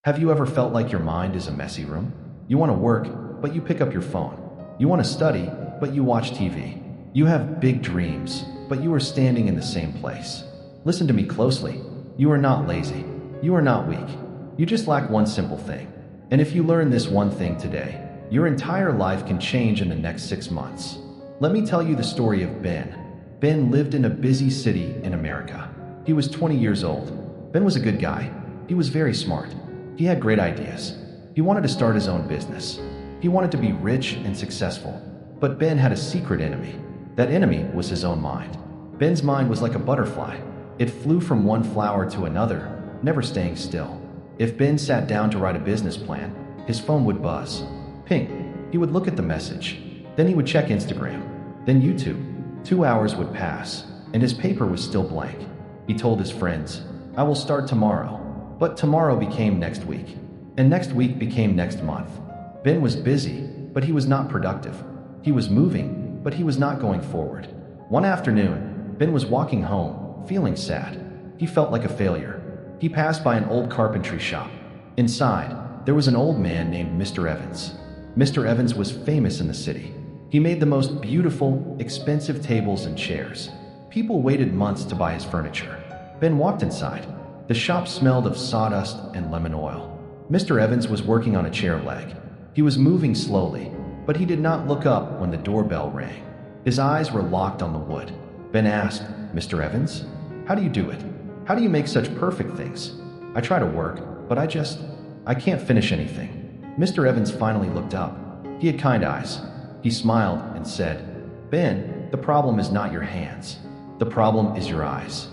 Have you ever felt like your mind is a messy room? You want to work, but you pick up your phone. You want to study, but you watch TV. You have big dreams, but you are standing in the same place. Listen to me closely. You are not lazy. You are not weak. You just lack one simple thing. And if you learn this one thing today, your entire life can change in the next 6 months. Let me tell you the story of Ben. Ben lived in a busy city in America. He was 20 years old. Ben was a good guy. He was very smart. He had great ideas. He wanted to start his own business. He wanted to be rich and successful. But Ben had a secret enemy. That enemy was his own mind. Ben's mind was like a butterfly. It flew from one flower to another, never staying still. If Ben sat down to write a business plan, his phone would buzz. Ping. He would look at the message. Then he would check Instagram. Then YouTube. 2 hours would pass, and his paper was still blank. He told his friends, "I will start tomorrow." But tomorrow became next week, and next week became next month. Ben was busy, but he was not productive. He was moving, but he was not going forward. One afternoon, Ben was walking home, feeling sad. He felt like a failure. He passed by an old carpentry shop. Inside, there was an old man named Mr. Evans. Mr. Evans was famous in the city. He made the most beautiful, expensive tables and chairs. People waited months to buy his furniture. Ben walked inside. The shop smelled of sawdust and lemon oil. Mr. Evans was working on a chair leg. He was moving slowly, but he did not look up when the doorbell rang. His eyes were locked on the wood. Ben asked, "Mr. Evans, how do you do it? How do you make such perfect things? I try to work, but I can't finish anything." Mr. Evans finally looked up. He had kind eyes. He smiled and said, "Ben, the problem is not your hands. The problem is your eyes."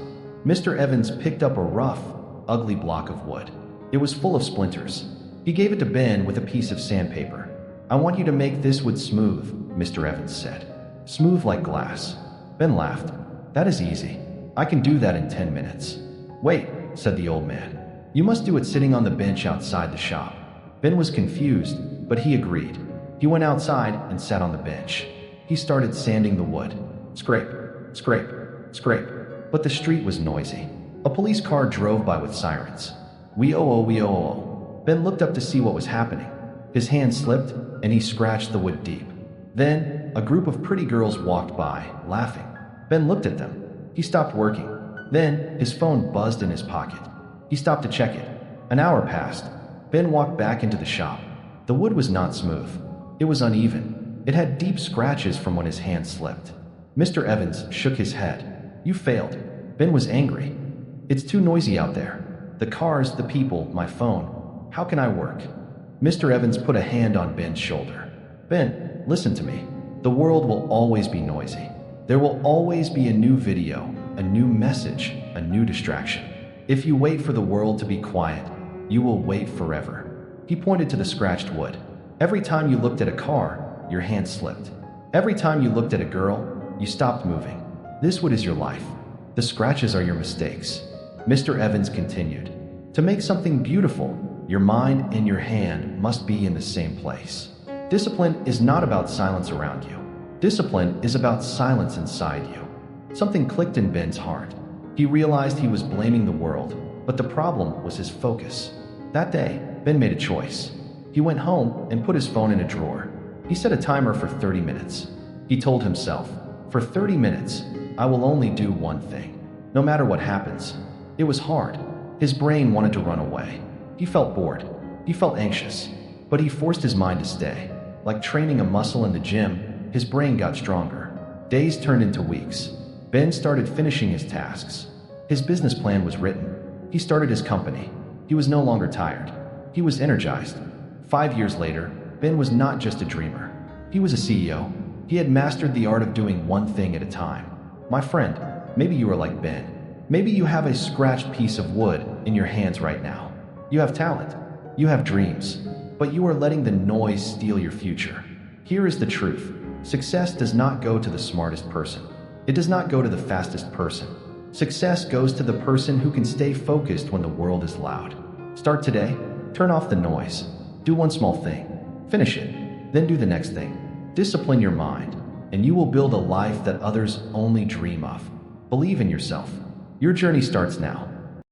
Mr. Evans picked up a rough, ugly block of wood. It was full of splinters. He gave it to Ben with a piece of sandpaper. "I want you to make this wood smooth," Mr. Evans said. "Smooth like glass." Ben laughed. "That is easy. I can do that in 10 minutes. "Wait," said the old man. "You must do it sitting on the bench outside the shop." Ben was confused, but he agreed. He went outside and sat on the bench. He started sanding the wood. Scrape, scrape, scrape. But the street was noisy. A police car drove by with sirens. Wee-oh-oh. Ben looked up to see what was happening. His hand slipped, and he scratched the wood deep. Then, a group of pretty girls walked by, laughing. Ben looked at them. He stopped working. Then, his phone buzzed in his pocket. He stopped to check it. An hour passed. Ben walked back into the shop. The wood was not smooth. It was uneven. It had deep scratches from when his hand slipped. Mr. Evans shook his head. "You failed." Ben was angry. "It's too noisy out there. The cars, the people, my phone. How can I work?" Mr. Evans put a hand on Ben's shoulder. "Ben, listen to me. The world will always be noisy. There will always be a new video, a new message, a new distraction. If you wait for the world to be quiet, you will wait forever." He pointed to the scratched wood. "Every time you looked at a car, your hand slipped. Every time you looked at a girl, you stopped moving. This wood is your life. The scratches are your mistakes." Mr. Evans continued. "To make something beautiful, your mind and your hand must be in the same place. Discipline is not about silence around you. Discipline is about silence inside you." Something clicked in Ben's heart. He realized he was blaming the world, but the problem was his focus. That day, Ben made a choice. He went home and put his phone in a drawer. He set a timer for 30 minutes. He told himself, "For 30 minutes, I will only do one thing. No matter what happens." It was hard. His brain wanted to run away. He felt bored. He felt anxious. But he forced his mind to stay. Like training a muscle in the gym, his brain got stronger. Days turned into weeks. Ben started finishing his tasks. His business plan was written. He started his company. He was no longer tired. He was energized. 5 years later, Ben was not just a dreamer. He was a CEO. He had mastered the art of doing one thing at a time. My friend, maybe you are like Ben. Maybe you have a scratched piece of wood in your hands right now. You have talent. You have dreams. But you are letting the noise steal your future. Here is the truth. Success does not go to the smartest person. It does not go to the fastest person. Success goes to the person who can stay focused when the world is loud. Start today. Turn off the noise. Do one small thing. Finish it. Then do the next thing. Discipline your mind, and you will build a life that others only dream of. Believe in yourself. Your journey starts now.